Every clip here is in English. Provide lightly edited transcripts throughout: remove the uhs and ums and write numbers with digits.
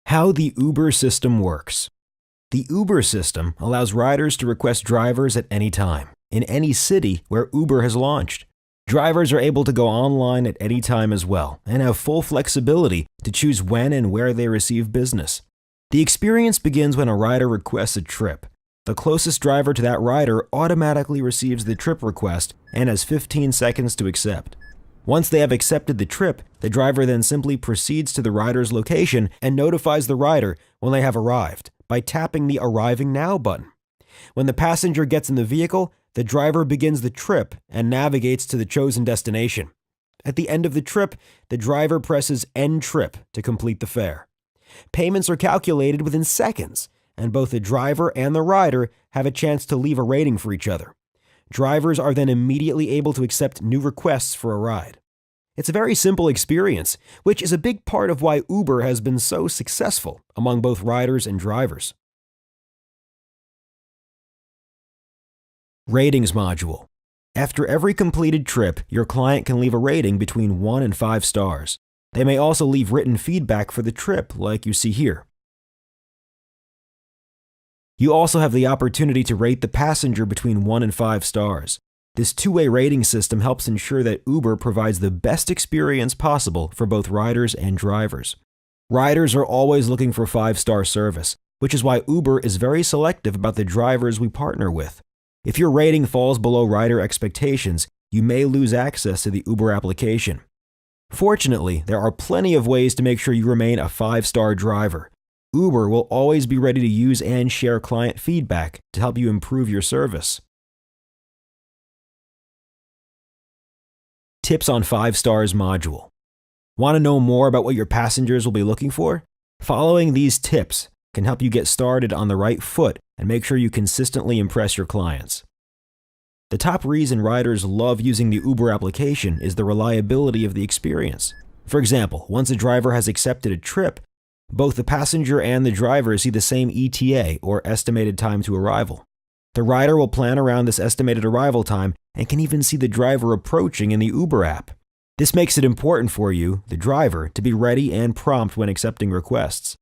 How the Uber system works. The Uber system allows riders to request drivers at any time, in any city where Uber has launched. Drivers are able to go online at any time as well, and have full flexibility to choose when and where they receive business. The experience begins when a rider requests a trip. The closest driver to that rider automatically receives the trip request and has 15 seconds to accept. Once they have accepted the trip, the driver then simply proceeds to the rider's location and notifies the rider when they have arrived by tapping the Arriving Now button. When the passenger gets in the vehicle, the driver begins the trip and navigates to the chosen destination. At the end of the trip, the driver presses End Trip to complete the fare. Payments are calculated within seconds, and both the driver and the rider have a chance to leave a rating for each other. Drivers are then immediately able to accept new requests for a ride. It's a very simple experience, which is a big part of why Uber has been so successful among both riders and drivers. Ratings module. After every completed trip, your client can leave a rating between 1 and 5 stars. They may also leave written feedback for the trip, like you see here. You also have the opportunity to rate the passenger between 1 and 5 stars. This two-way rating system helps ensure that Uber provides the best experience possible for both riders and drivers. Riders are always looking for 5-star service, which is why Uber is very selective about the drivers we partner with. If your rating falls below rider expectations, you may lose access to the Uber application. Fortunately, there are plenty of ways to make sure you remain a 5-star driver. Uber will always be ready to use and share client feedback to help you improve your service. Tips on 5 stars module. Want to know more about what your passengers will be looking for? Following these tips can help you get started on the right foot and make sure you consistently impress your clients. The top reason riders love using the Uber application is the reliability of the experience. For example, once a driver has accepted a trip, both the passenger and the driver see the same ETA, or estimated time to arrival. The rider will plan around this estimated arrival time and can even see the driver approaching in the Uber app. This makes it important for you, the driver, to be ready and prompt when accepting requests.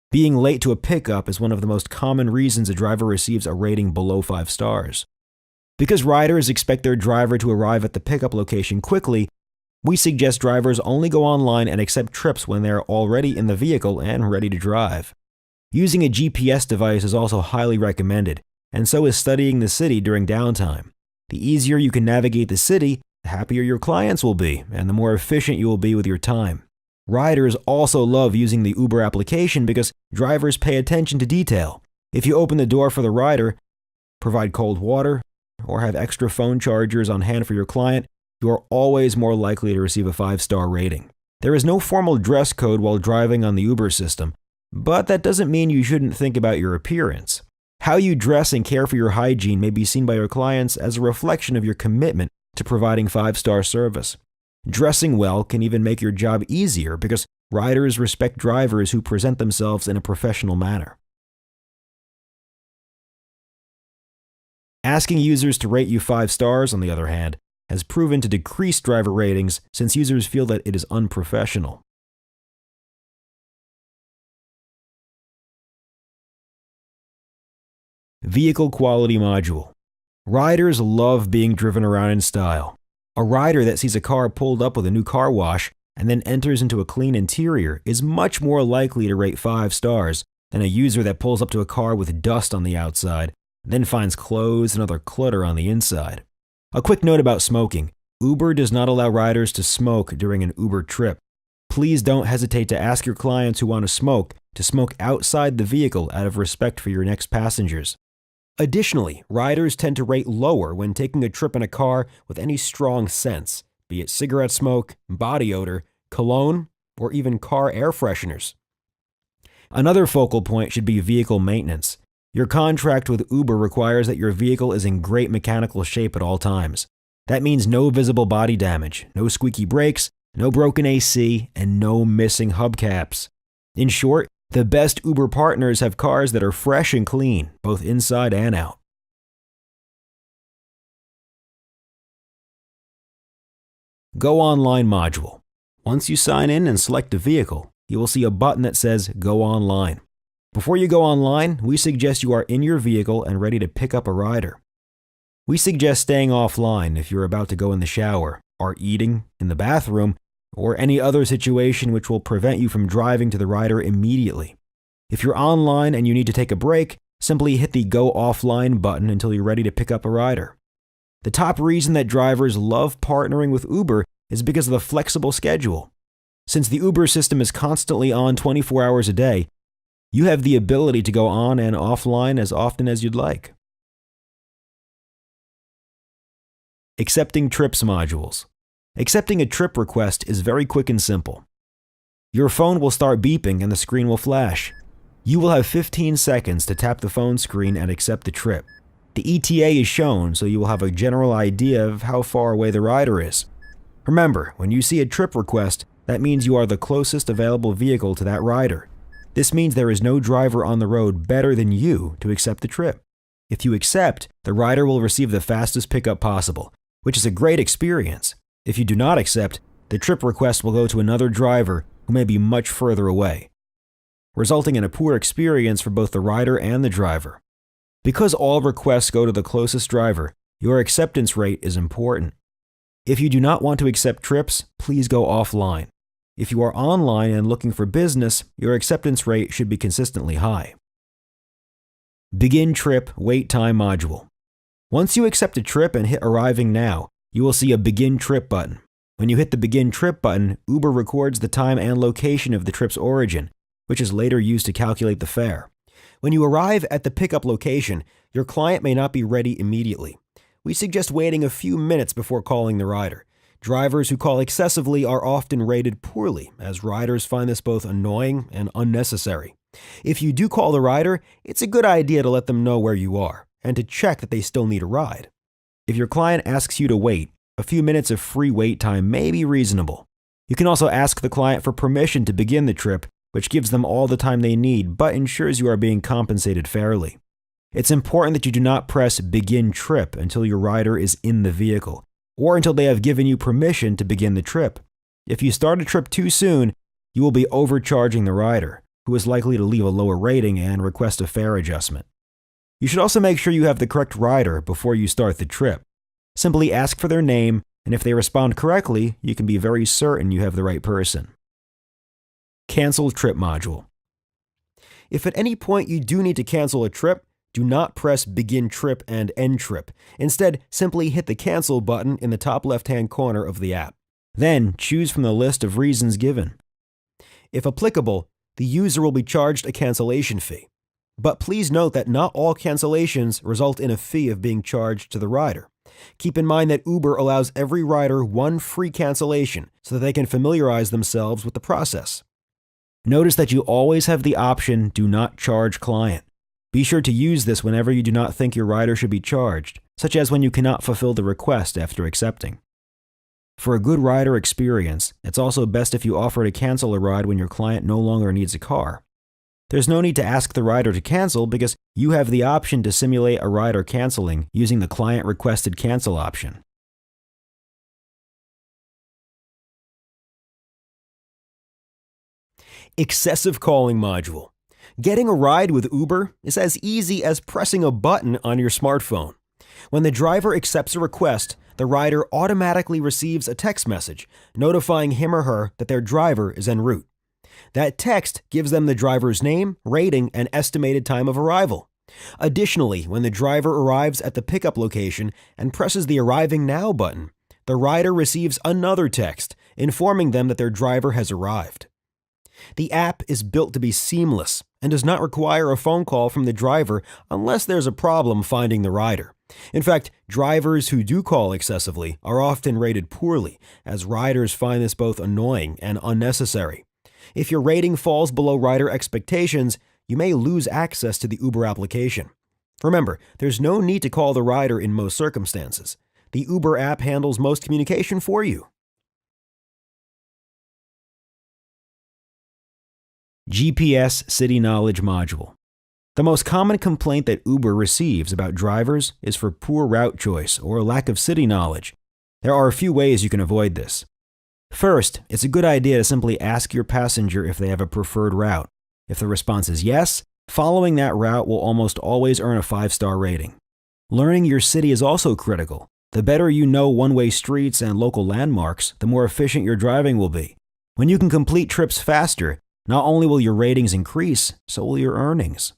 Being late to a pickup is one of the most common reasons a driver receives a rating below 5 stars. Because riders expect their driver to arrive at the pickup location quickly, we suggest drivers only go online and accept trips when they're already in the vehicle and ready to drive. Using a GPS device is also highly recommended, and so is studying the city during downtime. The easier you can navigate the city, the happier your clients will be, and the more efficient you will be with your time. Riders also love using the Uber application because drivers pay attention to detail. If you open the door for the rider, provide cold water, or have extra phone chargers on hand for your client, you are always more likely to receive a 5-star rating. There is no formal dress code while driving on the Uber system, but that doesn't mean you shouldn't think about your appearance. How you dress and care for your hygiene may be seen by your clients as a reflection of your commitment to providing 5-star service. Dressing well can even make your job easier because riders respect drivers who present themselves in a professional manner. Asking users to rate you 5 stars, on the other hand, has proven to decrease driver ratings since users feel that it is unprofessional. Vehicle quality module. Riders love being driven around in style. A rider that sees a car pulled up with a new car wash and then enters into a clean interior is much more likely to rate 5 stars than a user that pulls up to a car with dust on the outside and then finds clothes and other clutter on the inside. A quick note about smoking. Uber does not allow riders to smoke during an Uber trip. Please don't hesitate to ask your clients who want to smoke outside the vehicle out of respect for your next passengers. Additionally, riders tend to rate lower when taking a trip in a car with any strong scents, be it cigarette smoke, body odor, cologne, or even car air fresheners. Another focal point should be vehicle maintenance. Your contract with Uber requires that your vehicle is in great mechanical shape at all times. That means no visible body damage, no squeaky brakes, no broken AC, and no missing hubcaps. In short, the best Uber partners have cars that are fresh and clean, both inside and out. Go Online module. Once you sign in and select a vehicle, you will see a button that says Go Online. Before you go online, we suggest you are in your vehicle and ready to pick up a rider. We suggest staying offline if you're about to go in the shower, are eating, in the bathroom, or any other situation which will prevent you from driving to the rider immediately. If you're online and you need to take a break, simply hit the Go Offline button until you're ready to pick up a rider. The top reason that drivers love partnering with Uber is because of the flexible schedule. Since the Uber system is constantly on 24 hours a day, you have the ability to go on and offline as often as you'd like. Accepting trips modules. Accepting a trip request is very quick and simple. Your phone will start beeping and the screen will flash. You will have 15 seconds to tap the phone screen and accept the trip. The ETA is shown, so you will have a general idea of how far away the rider is. Remember, when you see a trip request, that means you are the closest available vehicle to that rider. This means there is no driver on the road better than you to accept the trip. If you accept, the rider will receive the fastest pickup possible, which is a great experience. If you do not accept, the trip request will go to another driver who may be much further away, resulting in a poor experience for both the rider and the driver. Because all requests go to the closest driver, your acceptance rate is important. If you do not want to accept trips, please go offline. If you are online and looking for business, your acceptance rate should be consistently high. Begin Trip Wait Time module. Once you accept a trip and hit Arriving Now, you will see a Begin Trip button. When you hit the Begin Trip button, Uber records the time and location of the trip's origin, which is later used to calculate the fare. When you arrive at the pickup location, your client may not be ready immediately. We suggest waiting a few minutes before calling the rider. Drivers who call excessively are often rated poorly, as riders find this both annoying and unnecessary. If you do call the rider, it's a good idea to let them know where you are, and to check that they still need a ride. If your client asks you to wait, a few minutes of free wait time may be reasonable. You can also ask the client for permission to begin the trip, which gives them all the time they need, but ensures you are being compensated fairly. It's important that you do not press Begin Trip until your rider is in the vehicle, or until they have given you permission to begin the trip. If you start a trip too soon, you will be overcharging the rider, who is likely to leave a lower rating and request a fare adjustment. You should also make sure you have the correct rider before you start the trip. Simply ask for their name, and if they respond correctly, you can be very certain you have the right person. Cancel Trip module. If at any point you do need to cancel a trip, do not press Begin Trip and End Trip. Instead, simply hit the Cancel button in the top left-hand corner of the app. Then, choose from the list of reasons given. If applicable, the user will be charged a cancellation fee. But please note that not all cancellations result in a fee of being charged to the rider. Keep in mind that Uber allows every rider one free cancellation so that they can familiarize themselves with the process. Notice that you always have the option Do Not Charge Client. Be sure to use this whenever you do not think your rider should be charged, such as when you cannot fulfill the request after accepting. For a good rider experience, it's also best if you offer to cancel a ride when your client no longer needs a car. There's no need to ask the rider to cancel because you have the option to simulate a rider canceling using the Client Requested Cancel option. Excessive Calling module. Getting a ride with Uber is as easy as pressing a button on your smartphone. When the driver accepts a request, the rider automatically receives a text message notifying him or her that their driver is en route. That text gives them the driver's name, rating, and estimated time of arrival. Additionally, when the driver arrives at the pickup location and presses the Arriving Now button, the rider receives another text informing them that their driver has arrived. The app is built to be seamless and does not require a phone call from the driver unless there's a problem finding the rider. In fact, drivers who do call excessively are often rated poorly, as riders find this both annoying and unnecessary. If your rating falls below rider expectations, you may lose access to the Uber application. Remember, there's no need to call the rider in most circumstances. The Uber app handles most communication for you. GPS City Knowledge module. The most common complaint that Uber receives about drivers is for poor route choice or lack of city knowledge. There are a few ways you can avoid this. First, it's a good idea to simply ask your passenger if they have a preferred route. If the response is yes, following that route will almost always earn a 5-star rating. Learning your city is also critical. The better you know one-way streets and local landmarks, the more efficient your driving will be. When you can complete trips faster, not only will your ratings increase, so will your earnings.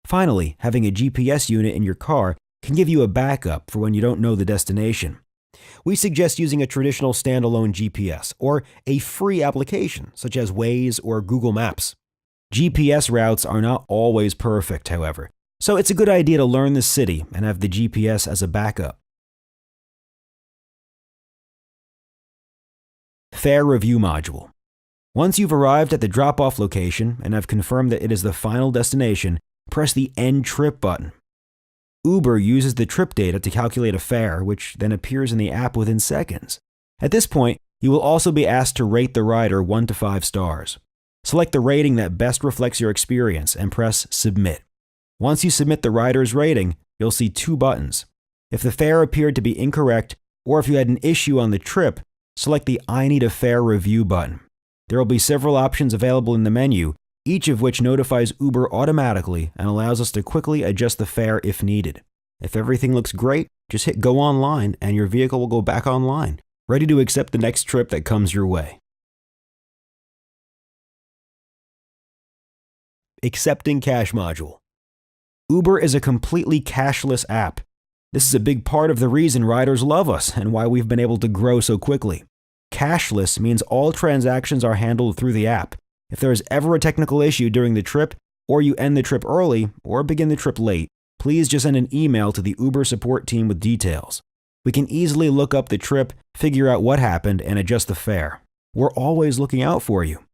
Finally, having a GPS unit in your car can give you a backup for when you don't know the destination. We suggest using a traditional standalone GPS or a free application such as Waze or Google Maps. GPS routes are not always perfect, however, so it's a good idea to learn the city and have the GPS as a backup. Fare Review Module. Once you've arrived at the drop-off location and have confirmed that it is the final destination, press the End Trip button. Uber uses the trip data to calculate a fare, which then appears in the app within seconds. At this point, you will also be asked to rate the rider 1 to 5 stars. Select the rating that best reflects your experience and press Submit. Once you submit the rider's rating, you'll see 2 buttons. If the fare appeared to be incorrect, or if you had an issue on the trip, select the I Need a Fare Review button. There will be several options available in the menu, each of which notifies Uber automatically and allows us to quickly adjust the fare if needed. If everything looks great, just hit Go Online and your vehicle will go back online, ready to accept the next trip that comes your way. Accepting Cash Module. Uber is a completely cashless app. This is a big part of the reason riders love us and why we've been able to grow so quickly. Cashless means all transactions are handled through the app. If there is ever a technical issue during the trip, or you end the trip early or begin the trip late, please just send an email to the Uber support team with details. We can easily look up the trip, figure out what happened, and adjust the fare. We're always looking out for you.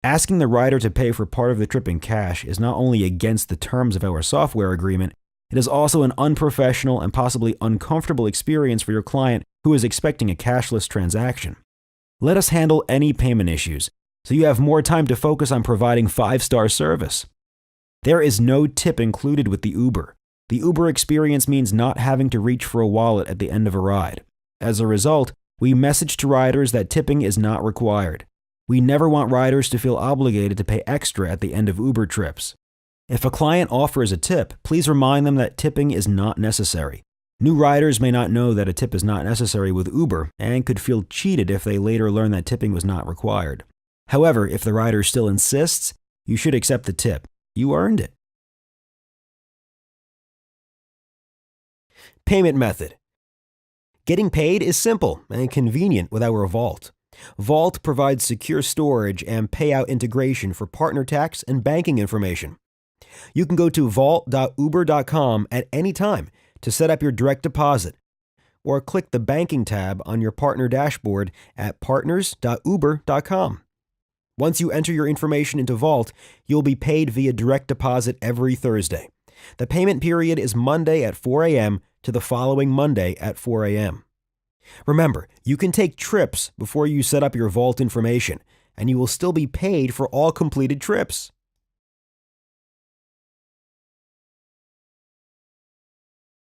Asking the rider to pay for part of the trip in cash is not only against the terms of our software agreement, it is also an unprofessional and possibly uncomfortable experience for your client who is expecting a cashless transaction. Let us handle any payment issues, so you have more time to focus on providing 5-star service. There is no tip included with the Uber. The Uber experience means not having to reach for a wallet at the end of a ride. As a result, we message to riders that tipping is not required. We never want riders to feel obligated to pay extra at the end of Uber trips. If a client offers a tip, please remind them that tipping is not necessary. New riders may not know that a tip is not necessary with Uber and could feel cheated if they later learn that tipping was not required. However, if the rider still insists, you should accept the tip. You earned it. Payment method. Getting paid is simple and convenient with our Vault. Vault provides secure storage and payout integration for partner tax and banking information. You can go to vault.uber.com at any time to set up your direct deposit, or click the banking tab on your partner dashboard at partners.uber.com. Once you enter your information into Vault, you'll be paid via direct deposit every Thursday. The payment period is Monday at 4 a.m. to the following Monday at 4 a.m. Remember, you can take trips before you set up your Vault information, and you will still be paid for all completed trips.